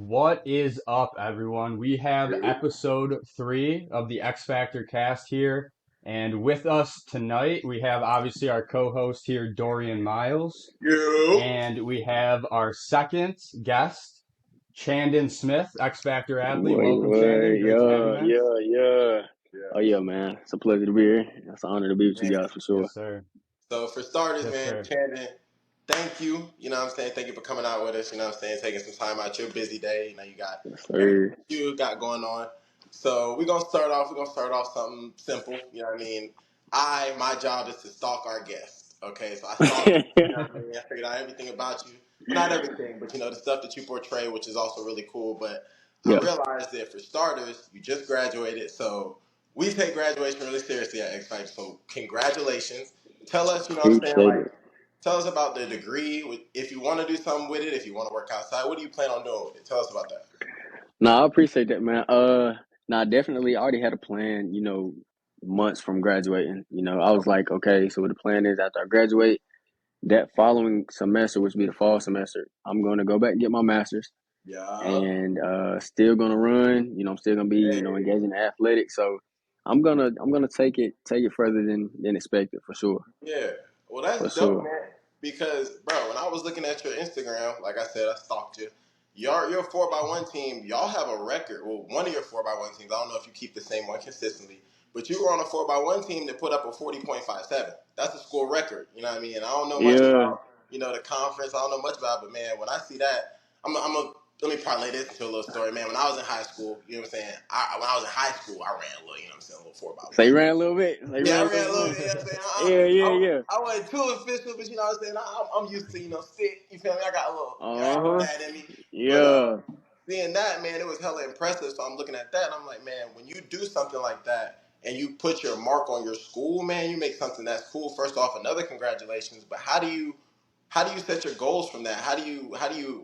What is up, everyone? We have Yo, episode 3 of the X Factor cast here. And with us tonight, we have obviously our co host here, Dorian Miles. yo, And we have our second guest, Chandon Smith, X Factor athlete. Wait, Welcome, Chandon. wait, Great to have you, yeah, man. yeah, yeah. Oh yes, yeah, man. It's a pleasure to be here. It's an honor to be with you man. guys for sure. Yes, sir. So for starters, Yes, man, sir. Chandon, thank you. You know what I'm saying? Thank you for coming out with us. You know what I'm saying? Taking some time out your busy day. You know, you got Yes, everything sir. you got going on. So we're gonna start off something simple. You know what I mean? My job is to stalk our guests. Okay, so I stalk you. You know what I mean? I figured out everything about you. Well, not everything, but you know the stuff that you portray, which is also really cool. But I Yeah, realized that for starters, you just graduated, so we take graduation really seriously at X Factor. So congratulations. Tell us, you know what I'm saying, appreciate like it. tell us about the degree. If you want to do something with it, if you want to work outside, what do you plan on doing with it? Tell us about that. Nah, I appreciate that, man. Nah, definitely. I already had a plan. Months from graduating. I was like, okay, so what the plan is after I graduate, that following semester, which will be the fall semester, I'm going to go back and get my master's, Yeah. and still gonna run. I'm still gonna be Hey. engaged in athletics. So I'm gonna take it further than expected for sure, Yeah. Well, for that's dope, sure. man. Because, bro, when I was looking at your Instagram, like I said, I stalked you. Your 4x1 team, y'all have a record. Well, one of your 4x1 teams, I don't know if you keep the same one consistently, but you were on a 4x1 team that put up a 40.57. That's a school record. You know what I mean? And I don't know much Yeah. about, the conference. I don't know much about it, but man, when I see that, I'm a let me parlay this into a little story, man. When I was in high school, you know what I'm saying? When I was in high school, I ran a little, you know what I'm saying, a little 4x1. So you ran a little bit. So you Yeah, I ran ran a some little more. bit. You know what I'm saying? Yeah, yeah, yeah. I wasn't too official, but you know what I'm saying? I'm used to, stick. You feel me? I got a little Uh-huh. bad in me. But Yeah. seeing that, man, it was hella impressive. So I'm looking at that and I'm like, man, when you do something like that and you put your mark on your school, man, you make something that's cool. First off, another congratulations. But how do you set your goals from that?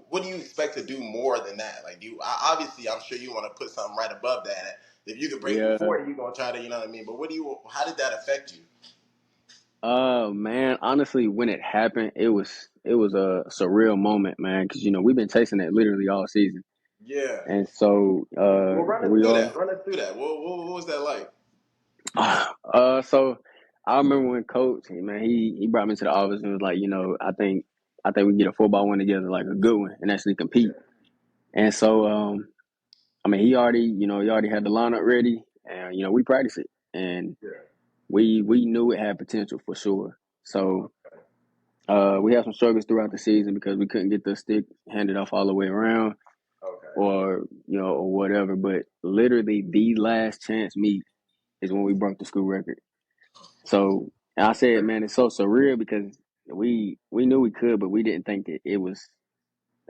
What do you expect to do more than that? Like, obviously, I'm sure you want to put something right above that. If you could break through Yeah. 40, you're gonna try to, you know what I mean. But how did that affect you? Man, honestly, when it happened, it was a surreal moment, man, because we've been chasing it literally all season. Yeah. And so Well, run here us we through are. that. Run us through that. What was that like? So I remember when coach, man, he brought me to the office and was like, I think we get a 4x1 together, like a good one, and actually compete. And so I mean, he already had the lineup ready, and we practiced it, and Yeah. we knew it had potential for sure. So we had some struggles throughout the season because we couldn't get the stick handed off all the way around, Okay. or whatever. But literally, the last chance meet is when we broke the school record. So and I said, man, it's so surreal because we knew we could, but we didn't think that it was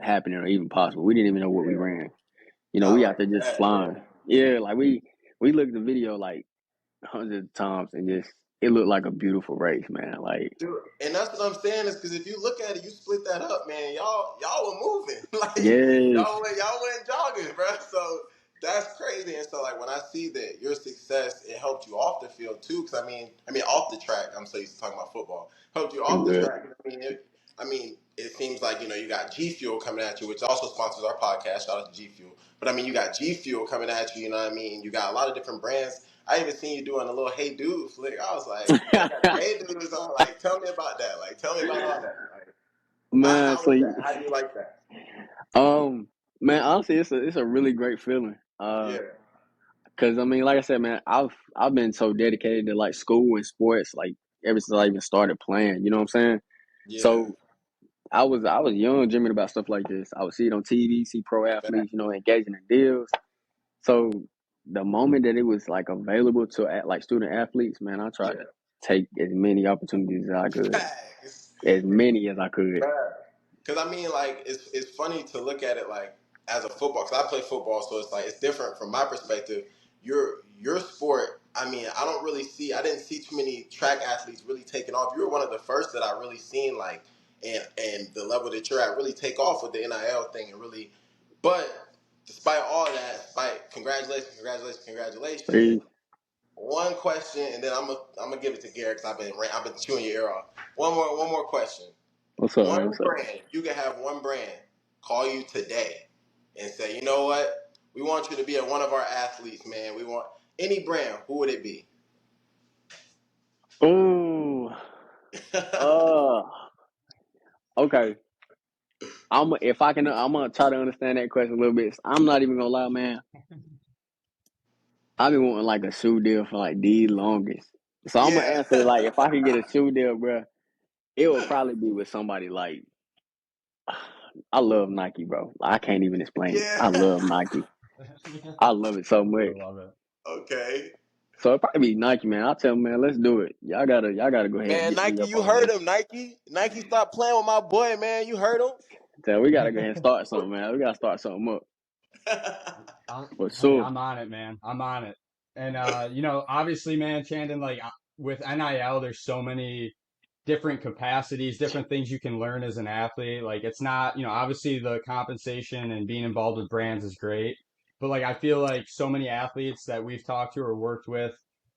happening or even possible. We didn't even know what we Yeah. ran. I We out like there just that. Yeah. flying. Yeah, like we looked at the video like hundreds of times and just it looked like a beautiful race, man. Like, Dude, and that's what I'm saying is because if you look at it, you split that up, man. Y'all were moving, like yes, y'all went jogging, bro. So that's crazy. And so like when I see that your success, it helped you off the field too. Because I mean off the track. I'm so used to talking about football. Helped you off the yeah, track. It seems like you got G Fuel coming at you, which also sponsors our podcast. Shout out to G Fuel. But I mean, you got G Fuel coming at you. You know what I mean? You got a lot of different brands. I even seen you doing a little Hey Dude flick. I was like, man, you got the Hey Dudes on. Like, tell me about that. Like, tell me about all that. Like, man. how is that? How do you like that? Um, man, honestly, it's a really great feeling. Yeah, Cause I mean, like I said, man, I've been so dedicated to like school and sports, like ever since I even started playing. You know what I'm saying? yeah. So I was young, dreaming about stuff like this. I would see it on TV, see pro Fact. athletes, engaging in deals. So the moment that it was like available to like student athletes, man, I tried to Yeah. take as many opportunities as I could, Facts. as many as I could. Because I mean, like, it's funny to look at it like as a football. Because I play football, so it's like it's different from my perspective. Your sport. I mean, I didn't see too many track athletes really taking off. You were one of the first that I really seen like, and the level that you're at really take off with the NIL thing and really. But despite all that, despite congratulations. Hey, One question, and then I'm gonna give it to Garrett because I've been chewing your ear off. One more question. what's up, man? One What's up? brand, you can have one brand call you today. and say, you know what, we want you to be one of our athletes, man. We want any brand. Who would it be? Ooh. Uh. Okay. I'm gonna try to understand that question a little bit. I'm not even gonna lie, man. I've been wanting like a shoe deal for like the longest. So I'm gonna Yeah. answer like if I could get a shoe deal, bro, it would probably be with somebody like I love Nike, bro. I can't even explain it. Yeah. I love Nike. I love it so I much. love it. Okay. So it'd probably be Nike, man. I'll tell them, man, let's do it. Y'all gotta go ahead and Man, get me Nike, up you on heard this. him, Nike. Nike, stop playing with my boy, man. You heard So we gotta go ahead and start something, man. We gotta start something up him. for Hey, sure. I'm on it, man. I'm on it. And obviously, man, Chandon, like with NIL, there's so many different capacities, different things you can learn as an athlete. Like it's not, obviously the compensation and being involved with brands is great, but like I feel like so many athletes that we've talked to or worked with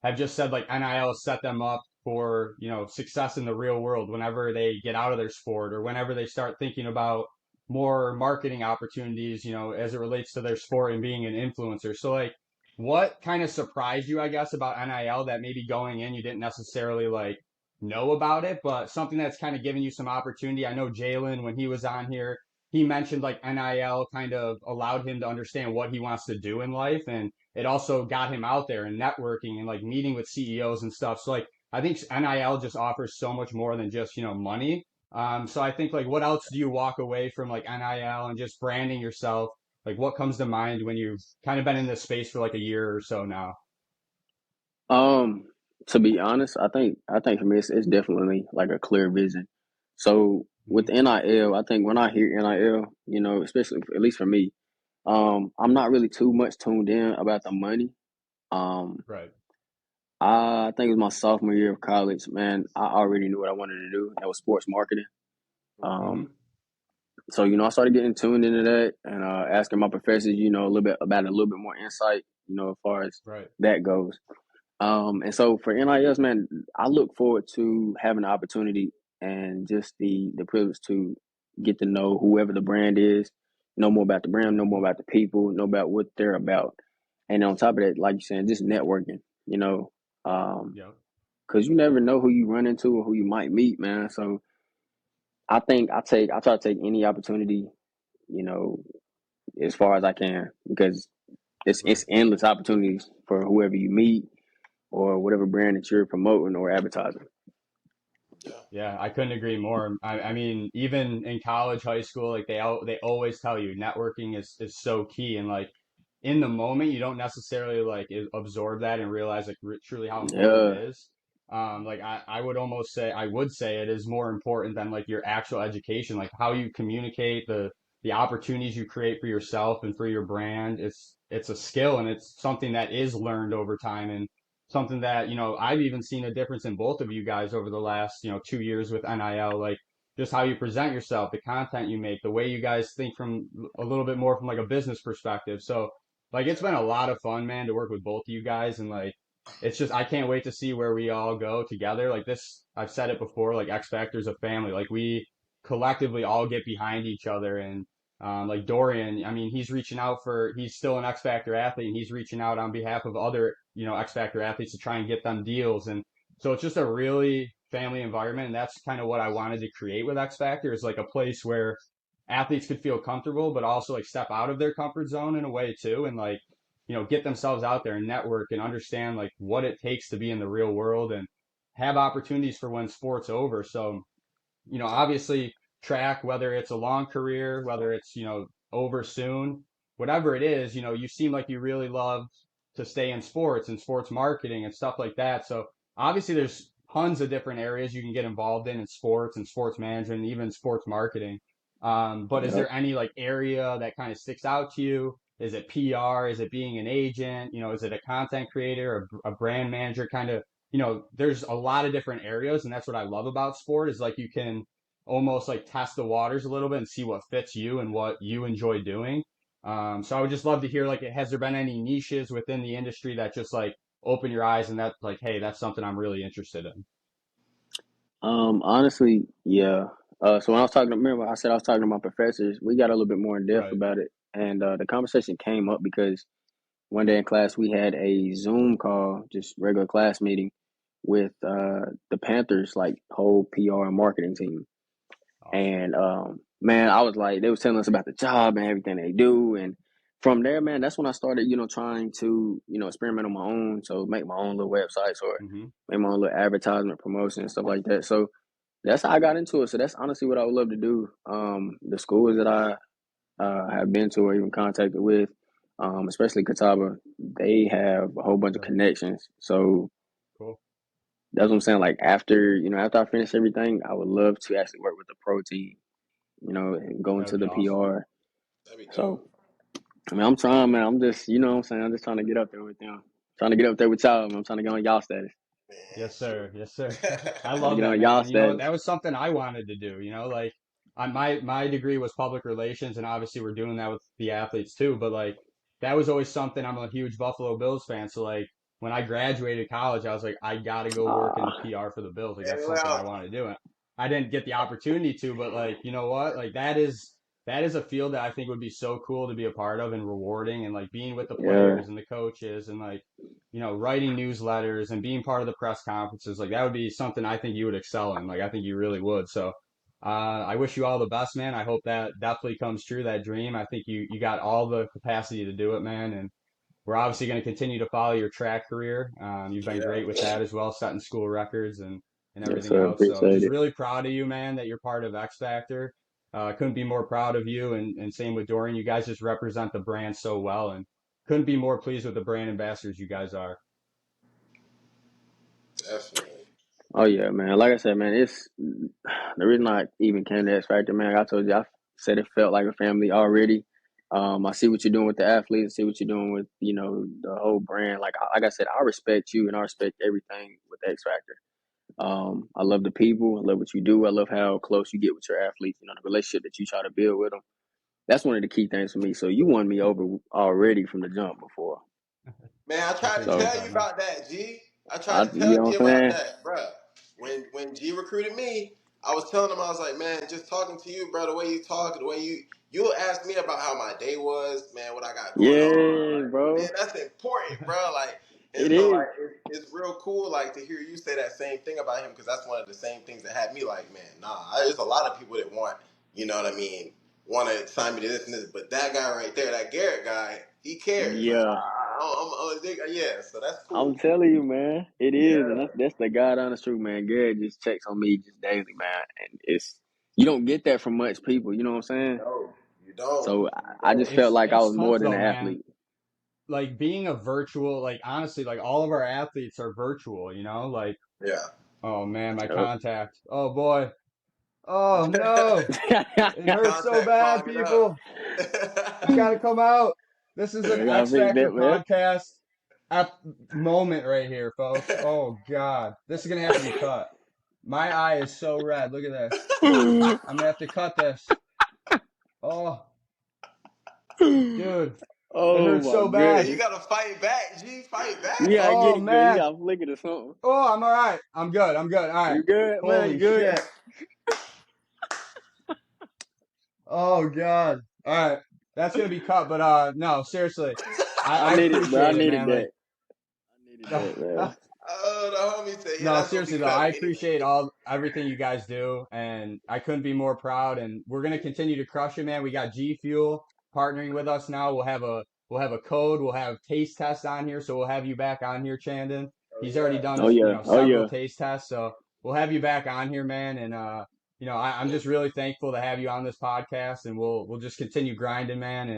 have just said like NIL set them up for, success in the real world whenever they get out of their sport or whenever they start thinking about more marketing opportunities, as it relates to their sport and being an influencer. So like what kind of surprised you, I guess, about NIL that maybe going in you didn't necessarily like know about it, but something that's kind of given you some opportunity. I know Jalen, when he was on here, he mentioned like NIL kind of allowed him to understand what he wants to do in life. And it also got him out there and networking and like meeting with CEOs and stuff. So like, I think NIL just offers so much more than just, money. So I think like, what else do you walk away from like NIL and just branding yourself? Like what comes to mind when you've kind of been in this space for like a year or so now? Um, to be honest, I think for me it's definitely like a clear vision. So with Mhm. NIL, I think when I hear NIL, especially at least for me, I'm not really too much tuned in about the money. Um, Right. I think it was my sophomore year of college, man. I already knew what I wanted to do. That was sports marketing. Um, Hmm. so I started getting tuned into that and asking my professors, a little bit about a little bit more insight, as far as Right. that goes. And so for NIS, man, I look forward to having the opportunity and just the privilege to get to know whoever the brand is, know more about the brand, know more about the people, know about what they're about. And on top of that, like you're saying, just networking, you know, um, Yeah. because you never know who you run into or who you might meet, man. So I think I try to take any opportunity, you know, as far as I can because Right. it's endless opportunities for whoever you meet or whatever brand that you're promoting or advertising. Yeah. Yeah, I couldn't agree more. I mean, even in college, high school, like they always tell you networking is so key, and like in the moment, you don't necessarily like absorb that and realize like truly how important Yeah, it is. Like I would almost say I would say it is more important than like your actual education, like how you communicate, the opportunities you create for yourself and for your brand. It's a skill and it's something that is learned over time and something that, I've even seen a difference in both of you guys over the last, 2 years with NIL, like just how you present yourself, the content you make, the way you guys think from a little bit more from like a business perspective. So like it's been a lot of fun, man, to work with both of you guys and like it's just I can't wait to see where we all go together. Like this, I've said it before, like X Factor's a family. Like we collectively all get behind each other and like Dorian, I mean, he's still an X Factor athlete and he's reaching out on behalf of other, X Factor athletes to try and get them deals. And so it's just a really family environment. And that's kind of what I wanted to create with X Factor is like a place where athletes could feel comfortable, but also like step out of their comfort zone in a way too. And like, get themselves out there and network and understand like what it takes to be in the real world and have opportunities for when sports over. So obviously track, whether it's a long career, whether it's, over soon, whatever it is, you seem like you really love to stay in sports and sports marketing and stuff like that. So obviously there's tons of different areas you can get involved in sports and sports management and even sports marketing. But is yep. there any like area that kind of sticks out to you? Is it PR? Is it being an agent? Is it a content creator, a brand manager kind of there's a lot of different areas, and that's what I love about sport is like you can almost like test the waters a little bit and see what fits you and what you enjoy doing. So I would just love to hear like, has there been any niches within the industry that just like open your eyes and that's like, hey, that's something I'm really interested in. Honestly, yeah. So when I was talking, remember I said I was talking to my professors. We got a little bit more in depth Right. about it, and the conversation came up because one day in class we had a Zoom call, just regular class meeting with the Panthers like whole PR and marketing team. Awesome. And man, I was like, they was telling us about the job and everything they do, and from there, man, that's when I started, trying to, experiment on my own, so make my own little websites or Hmm. make my own little advertisement promotion and stuff like that. So that's how I got into it. So that's honestly what I would love to do. The schools that I have been to or even contacted with, especially Catawba, they have a whole bunch of Right. connections. So Cool. that's what I'm saying. Like after I finish everything, I would love to actually work with the pro team, and go That would into be the awesome. PR. That'd be So dope. I mean, I'm trying, man. I'm just, what I'm saying. I'm just trying to get up there with them. Trying to get up there with y'all, man. I'm trying to get on y'all status. Man, Yes, shoot. sir. Yes, sir. I Trying to love get that, on man. y'all And status. that was something I wanted to do, like my degree was public relations and obviously we're doing that with the athletes too, but like that was always something. I'm a huge Buffalo Bills fan, so like when I graduated college, I was like I got to go work in the Ah, PR for the Bills. Like Hey, that's something I well, want to do. And I didn't get the opportunity to, but like, you know what? Like that is a field that I think would be so cool to be a part of and rewarding and like being with the yeah, players and the coaches and like writing newsletters and being part of the press conferences, like that would be something I think you would excel in. Like I think you really would. So I wish you all the best, man. I hope that definitely comes true, that dream. I think you got all the capacity to do it, man. And we're obviously going to continue to follow your track career. You've been great with yeah. that as well, setting school records and yes, everything sir. else. So Appreciate just it. really proud of you, man, that you're part of X Factor. Couldn't be more proud of you, and same with Dorian. You guys just represent the brand so well, and couldn't be more pleased with the brand ambassadors you guys are. Definitely. Oh yeah, man. Like I said, man, it's the reason I even came to X Factor, man. Like I told you, I said it felt like a family already. I see what you're doing with the athletes. I see what you're doing with the whole brand. Like I said, I respect you and I respect everything with X Factor. I love the people. I love what you do. I love how close you get with your athletes. The relationship that you try to build with them. That's one of the key things for me. So you won me over already from the jump before. Man, I I tried to appreciate So tell you that, man. about that, G. I tried I, to you tell know G what I'm about saying? that, bruh. When G recruited me, I was telling him, I was like, man, just talking to you, bro, the way you talk, the way you'll ask me about how my day was, man, what I got going on. Yeah, Like, man, bro. that's important, bro. Like, and It so is. like it's real cool, like to hear you say that same thing about him because that's one of the same things that had me like, man, there's a lot of people that want, you know what I mean, want to sign me to this and this, but that guy right there, that Garrett guy, he cares. Like, Yeah. yeah, so that's I'm cool. telling you, man. It is, and Yeah. that's the God honest truth, man. Garrett just checks on me just daily, man, and it's you don't get that from much people. You know what I'm saying? No, you don't. So You I don't. just felt like I It's was tough more than though, an man. athlete. Like being a virtual, like honestly, like all of our athletes are virtual, like, Yeah. oh man, my Yep. contact. Oh boy. Oh no. It hurts so Contact bad, clogging up. people. It's got to come out. This is an I gotta X fix Factor that, man. podcast moment right here, folks. Oh God. This is gonna have to be cut. My eye is so red. Look at this. I'm gonna have to cut this. Oh, dude. It Oh hurts my so Hey, bad. you goodness! gotta fight back, G. Fight You back. gotta get Oh it good. You man. gotta flick it or something. Oh, I'm all right. I'm good. I'm good. All right. You good, man? You Holy good? shit. Oh God. All right. That's gonna be cut, but no, seriously. I I need it, bro. I appreciate it, needed man. Like that. I needed that, man. Oh, the homie said, yeah, no, that's gonna be seriously though, cut I anyway. appreciate everything you guys do, and I couldn't be more proud. And we're gonna continue to crush it, man. We got G Fuel partnering with us now. We'll have a code. We'll have taste tests on here, so we'll have you back on here, Chandon. Oh He's already yeah. done Oh yeah. Oh several yeah. taste tests, so we'll have you back on here, man. And I'm just really thankful to have you on this podcast, and we'll just continue grinding, man.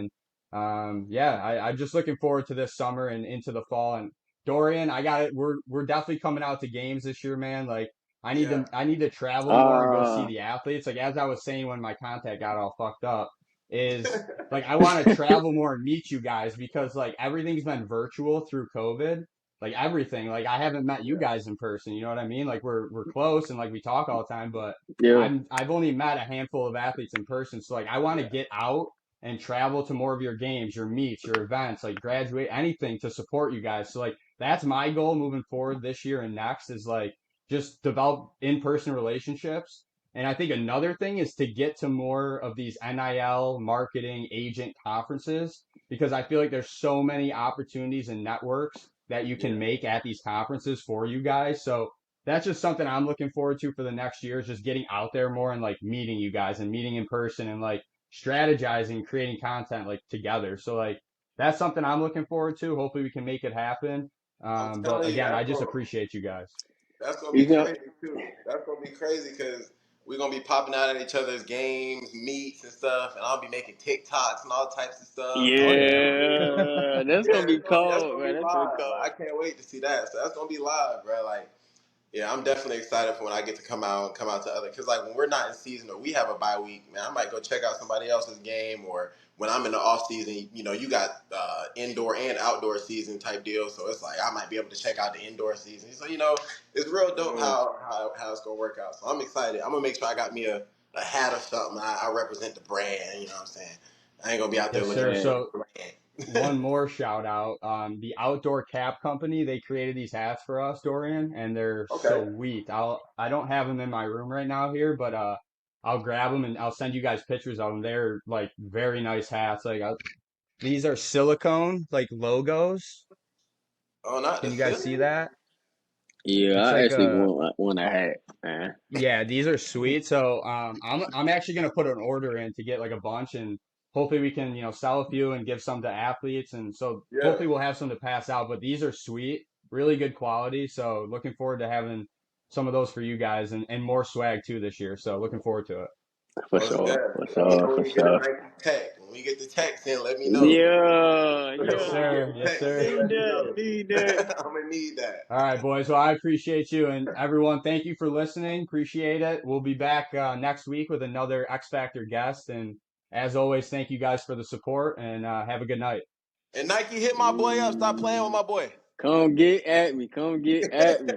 And yeah, I'm just looking forward to this summer and into the fall. And Dorian, I got it. We're definitely coming out to games this year, man. Like Yeah. I need to travel more and go see Uh the athletes. Like as I was saying when my contact got all fucked up, is like I want to travel more and meet you guys because like everything's been virtual through COVID. Like everything. Like I haven't met you Yeah. guys in person. You know what I mean? Like we're close and like we talk all the time, but yeah. I've only met a handful of athletes in person. So like I want to Yeah. get out and travel to more of your games, your meets, your events, like graduate, anything to support you guys. So like that's my goal moving forward this year and next is like just develop in-person relationships And I think another thing is to get to more of these NIL marketing agent conferences because I feel like there's so many opportunities and networks that you can Yeah. make at these conferences for you guys. So that's just something I'm looking forward to for the next year is just getting out there more and like meeting you guys and meeting in person and like strategizing, creating content like together. So like that's something I'm looking forward to. Hopefully we can make it happen. I'm But telling you, again, I just appreciate you guys. that's gonna be You know, crazy too. That's gonna be crazy because we're gonna be popping out at each other's games, meets and stuff, and I'll be making TikToks and all types of stuff. And Oh it's yeah. yeah, that's yeah, gonna be that's cold, gonna man. be That's gonna be live. I cold. can't wait to see that. So that's gonna be live, bro. Like, yeah, I'm definitely excited for when I get to come out to other. Because like when we're not in season or we have a bye week, man, I might go check out somebody else's game. Or when I'm in the off season, you know, you got indoor and outdoor season type deal. So it's like I might be able to check out the indoor season. So you know, it's real dope Mm. how it's gonna work out. So I'm excited. I'm gonna make sure I got me a hat or something. I represent the brand. You know what I'm saying? I ain't gonna be out there Yes, looking sir. Yeah. So bland. one more shout out. The Outdoor Cap Company, they created these hats for us, Dorian, and they're Okay. sweet. I don't have them in my room right now here, but I'll grab them and I'll send you guys pictures of them. They're like very nice hats. These are silicone like logos. Oh, not Can the you guys Philly. see that? Yeah, It's I like actually a want a hat, man. Yeah, these are sweet. So I'm actually gonna put an order in to get like a bunch and hopefully we can, sell a few and give some to athletes and so Yeah. hopefully we'll have some to pass out. But these are sweet, really good quality. So looking forward to having some of those for you guys and more swag too this year. So looking forward to it. Most For definitely. Let me sure, know for when you get a sure. Nike tech. When we get the text in, let me know. Yeah, Yes, When we yeah. get sir. the Yes, text sir. in, Need let me that, know. need that. I'm gonna need that. All right, boys. Well, I appreciate you and everyone. Thank you for listening. Appreciate it. We'll be back next week with another X Factor guest. And as always, thank you guys for the support and have a good night. And Nike hit my boy up. Stop playing with my boy. Come get at me. Come get at me.